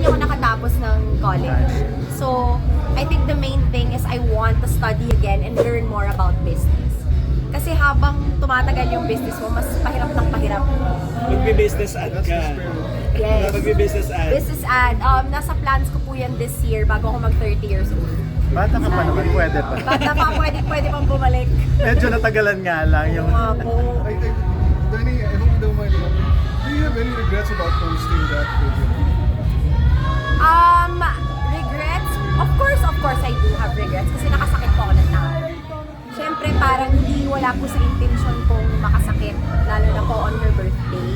ako nakatapos ng college. So, I think the main thing is I want to study again and learn more about business. Kasi habang tumatagal yung business mo, mas pahirap ng pahirap. Magbe-business ad ka. Yes. Magbe-business ad. Business ad. Nasa plans ko po yan this year bago ako mag 30 years old. Bata ka pa naman, pwede pa. Bata pa, pwede pang bumalik. Medyo natagalan nga lang yung... Mga po. Danny, I hope you don't mind. Do you have any regrets about posting that video? Regrets? Of course I do have regrets kasi nakasakit po ako ng tao. Siyempre parang wala po sa intention kong makasakit, lalo na po on her birthday.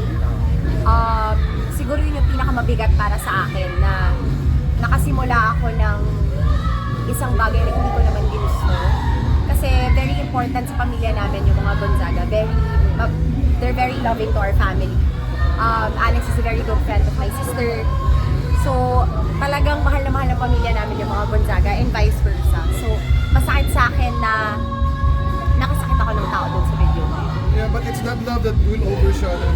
Siguro yun yung pinakamabigat para sa akin na nakasimula ako ng isang bagay na hindi ko naman ginusto. Kasi very important sa pamilya namin yung mga Gonzaga. They're very loving to our family. Alex is a very good friend of my sister. So, talagang mahal na pamilya namin yung mga Gonzaga and vice versa. So, masakit sa akin na nakasakit ako ng tao dun sa video. Yeah, but it's that love that will overshadow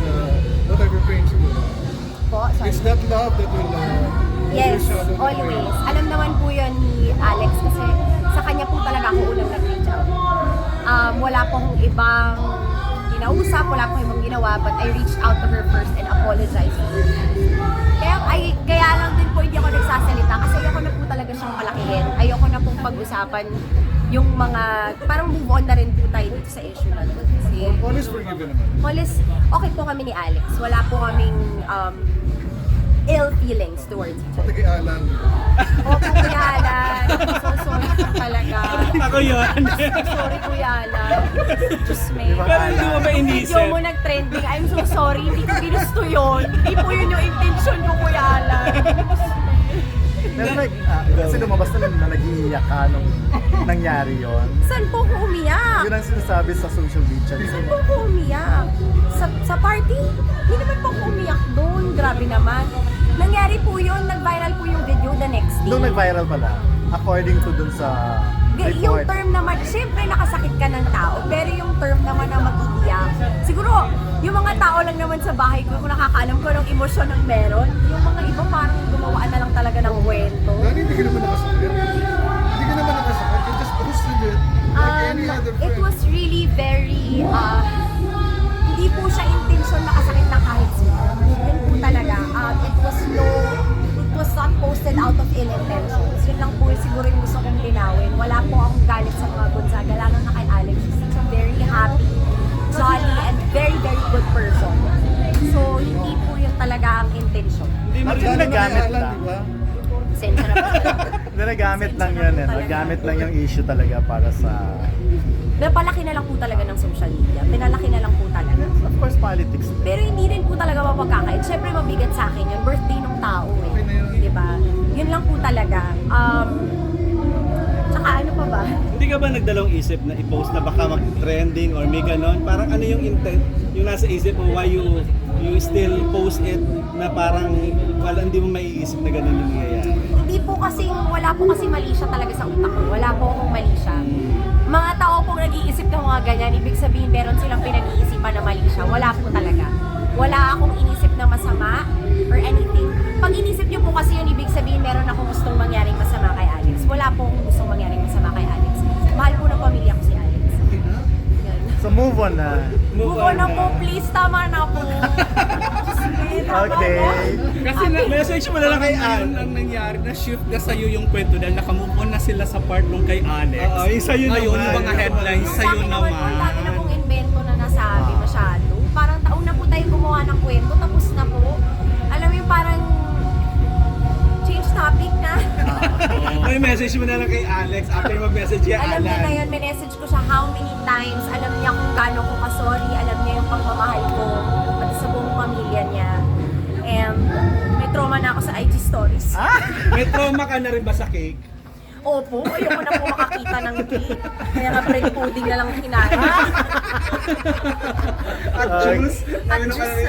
whatever pains you will. Po, sorry. It's that love that will Yes, overshadow the always. pain. Alam naman po yun ni Alex kasi sa kanya po talaga ako unang nag-reach out. Wala pong ibang kinausap, wala pong ibang ginawa, but I reached out to her first and apologized to her. Kaya lang din po hindi ako nagsasalita kasi ayoko na po talaga siyang palakihin. Ayoko na pong pag-usapan yung mga, parang move on na rin po tayo dito sa issue na to. Kasi, Paul is forgiven naman. Mollis, okay po kami ni Alex. Wala po kaming ill feelings towards each other. Pati kay Alan. Opo, Kuya Alan. So sorry po talaga. Ako yun. Sorry, Kuya Alan. Diyos me. Pero hindi mo ba Yung inisip? video mo nag-trending, I'm so sorry. Hindi ko ginusto yun. Hindi po yun yung intention ko, Kuya Alan. Pero kasi lumabas na nag-iiyak ka nung nangyari yon. Saan po ko umiyak? Yun ang sinasabi sa social media. Saan po ko umiyak? Sa party? Hindi naman po ko umiyak doon. Grabe naman. Nangyari po yun, nag-viral po yung video the next day. Doon nag-viral pala. According to dun sa Yung report. term naman, siyempre nakasakit ka ng tao, pero yung term naman na mag-iiyak, siguro, yung mga tao lang naman sa bahay ko, kung nakakaalam ko ng emosyon ng meron, yung mga iba parang gumawaan na lang talaga ng kwento. Danny, hindi ka naman nakasakit. Hindi ka naman nakasakit. You just posted it like any other friend. It was really very, hindi po siya intention makasakit ng kahit sino. Yun po talaga. It was not posted out of ill intentions. Yun lang po siguro yung gusto kong linawin. Wala po akong galit sa mga Gonzaga, lalo na kay Alex. He's a very happy, jolly, and very, very good person. So, hindi po yun talaga ang intention. Hindi mo Actually, rin nagamit Alan, lang. di ba? Sensya na po. Nagamit lang yun eh. Nagamit lang yung issue talaga para sa... Napalaki na lang po talaga ng social media. Pinalaki na lang po talaga. Of course, politics. Pero hindi rin po talaga mapagkakait. Siyempre mabigat sa akin yun. Birthday ng tao eh. Okay na yun. Diba? Yun lang po talaga. Tsaka ano pa ba? Hindi ka ba nagdalawang isip na i-post na baka mag-trending or may ganon? Parang ano yung intent, yung nasa isip mo, why you still post it na parang hindi mo maiisip na ganon yung nangyayari? Hindi po kasing, wala po kasi mali siya talaga sa utak ko. Wala po akong mali siya. Mga tao pong nag-iisip ng mga ganyan, ibig sabihin meron silang pinag-iisipan na mali siya. Wala po talaga. Wala akong inisip na masama or anything. Pag inisip niyo po kasi yun, ibig sabihin meron akong gustong mangyaring masama kay Alex. Wala po akong gustong mangyaring masama kay Alex. Mahal po ng pamilya ko si Alex. Yan. So move on na. Move on na po, please. Tama na po. Okay. Kasi Message mo na lang kay Ann. ang nangyari na shift na sa'yo yung kwento dahil nakamove on na sila sa part nung kay Alex. Oo, yung sa'yo Ngayon, naman. yung mga headlines sa'yo Ang dami naman. na pong invento na nasabi masyado. Parang taon na po tayo gumawa ng kwento, tapos na po. Alam mo yung parang change topic na. May message mo na lang kay Alex after mag-message niya Alam niya na Alan. yun, minessage ko siya how many times. Alam niya kung gaano ko ka-sorry. Alam niya yung pagmamahal ko, pati sa buong pamilya niya. And may trauma na ako sa IG stories. May trauma ka na rin ba sa cake? Opo, ayoko na po makakita ng cake. Kaya nga bread pudding na lang kinain. At juice? At juice,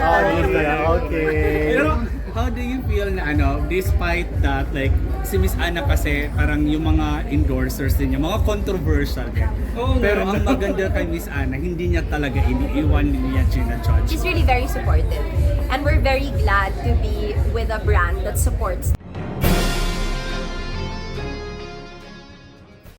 Okay. Pero how do you feel na despite that, like si Miss Anna kasi parang yung mga endorsers din niya, mga controversial din. Oo nga. Pero ang maganda kay Miss Anna, hindi niya talaga iniiwan niya Gina-judge. She's really very supportive. And we're very glad to be with a brand that supports